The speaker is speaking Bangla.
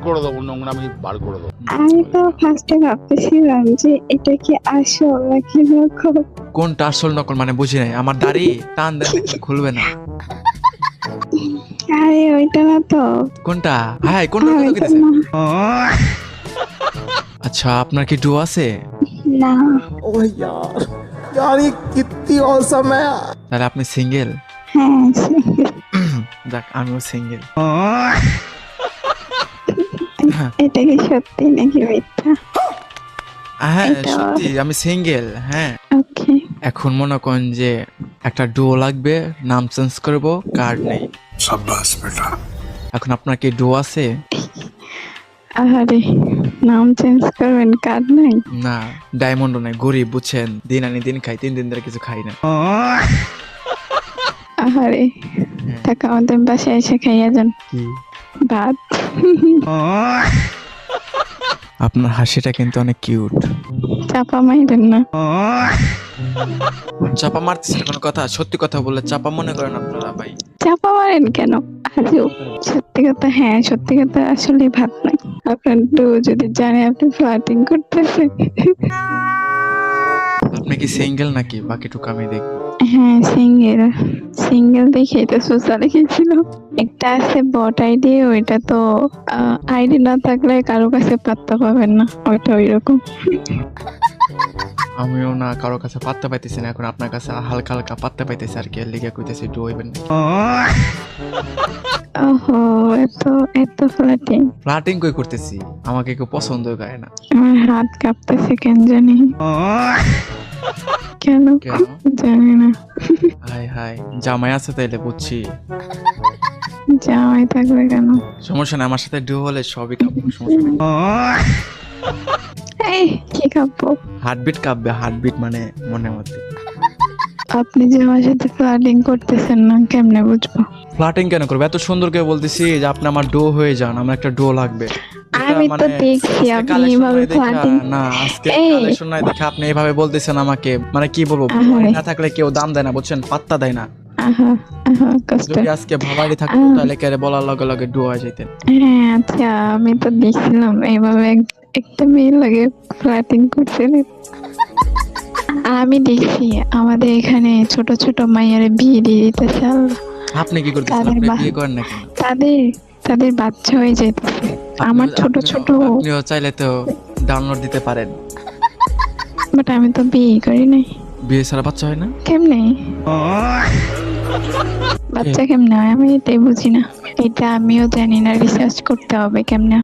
করে দেবো, নোংরামি বার করে দেবো। আমি তো ফার্স্টে ভাবতেছিলাম যে এটা কি আসল নাকি নকল। কোনটা আসল নকল মানে বুঝি নাই। আমার দাড়ি টান দেন দেখলে খুলবে না। আরে ওইটা না তো। কোনটা? হ্যাঁ কোনটা আমি কথা তো কইতেছেন? না। আচ্ছা আপনার কি ডু আছে? না। ओह यार यार ये कितनी औसम है यार। তাহলে আপনি সিঙ্গেল? হ্যাঁ single। যাক আমিও সিঙ্গেল। এটা কি সত্যি নাকি মিথ্যা? হ্যাঁ এটা- সত্যি আমি সিঙ্গেল। হ্যাঁ ওকে। এখন মনে করেন যে একটা ডুও লাগবে, নাম চেঞ্জ করব, কার্ড নেই। शाबाश बेटा। এখন আপনার কি ডুও আছে? আরে নাম চেঞ্জ করবেন, কার্ড নাই? না ডায়মন্ডও নাই, গরিব বুঝছেন, দিন আনি দিন খাই, 3 দিন ধরে কিছু খাই না। আরে হ্যাঁ। টাকা আমাদের বাসায় এসে খাইয়া যান কি ভাত। আপনার হাসিটা কিন্তু অনেক কিউট। চাপা মাইরেন না। চাপা মারতেছেন কোনো কথা? সত্যি কথা বললে চাপা মনে করেন আপনারা ভাই? চাপা মারেন কেন? আজও সত্যি কথা, হ্যাঁ সত্যি কথা, আসলে ভাত নাই। আপনার ডু যদি জানে আপনি ফ্লার্টিং করতেছেন। আপনি কি সিঙ্গেল নাকি? বাকিটুকু আমি দেখবো। হ্যাঁ সিঙ্গেল। সিঙ্গেল দেখে এটা সোশ্যাল লিখেছিল। একটা আছে বট আইডি, ওইটা তো আইডি না থাকলে কারো কাছে পাত্তা পাবেন না, ওইটা ওইরকম। আমিও না কারো কাছে পাত্তা পাইতেছি না, এখন আপনার কাছে হালকা হালকা পাত্তা পাইতেছি আর কি, এর লিগে কইতেছি ডু হইবেন না। ওহো, এত এত ফ্লার্টিং। ফ্লার্টিং কই করতেছি? আমাকে কেউ পছন্দ করে না। আমার হাত কাঁপতেছে কেন জানি। কেন কেন? জানি না। হাই হাই জামাই আছে তাইলে বুঝছি। জামাই থাকবে কেন? সমস্যা না, আমার সাথে ডু হলে সবই কাঁপবে, সমস্যা নেই। এই কি কাঁপবো? হার্টবিট কাঁপবে, হার্টবিট মানে মনের মধ্যে। আপনি যে আমার সাথে ফ্লার্টিং করতেছেন না, কেমনে বুঝবো? ফ্লার্টিং কেন করবে? এত সুন্দর করে বলতেছি যে আপনি আমার ডো হয়ে যান, আমার একটা ডো লাগবে। আমি তো দেখছি আজকে আপনি collection এভাবে নাই দেখা- ফ্লার্টিং। না আজকে এই। কালেকশন নাই দেখে আপনি এইভাবে বলতেছেন আমাকে, মানে কি বলবো, আহারে। ভাবাড়ি না থাকলে কেউ দাম দেয় না বুঝছেন, পাত্তা দেয় না। আহা আহা কষ্ট। যদি আজকে ভাবাড়ি থাকতো তাহলে কেরে বলার লগে লগে ডো হয়ে যেতেন। হ্যাঁ আচ্ছা, আমি তো দেখছিলাম এইভাবে একটা মেয়ে লাগে ফ্লার্টিং করছিলেন। আমি দেখছি আমাদের এখানে ছোট ছোট মাইয়ারে বিয়ে দিয়ে দিতেছে আল্লাহ। আপনি কি করতেছেন? তাদের আপনি বা- বিয়ে করেন নাকি? তাদের তাদের বাচ্চা হয়ে যেতেছে। আমার ছোট ছোট, আপনিও চাইলে তো ডাউনলোড দিতে পারেন। বাট আমি তো বিয়ে করি নাই। বিয়ে ছাড়া বাচ্চা হয় না? কেমনে বাচ্চা কেমনে হয় আমি এটাই বুঝি না। এটা আমিও জানি না, রিসার্চ করতে হবে কেমনে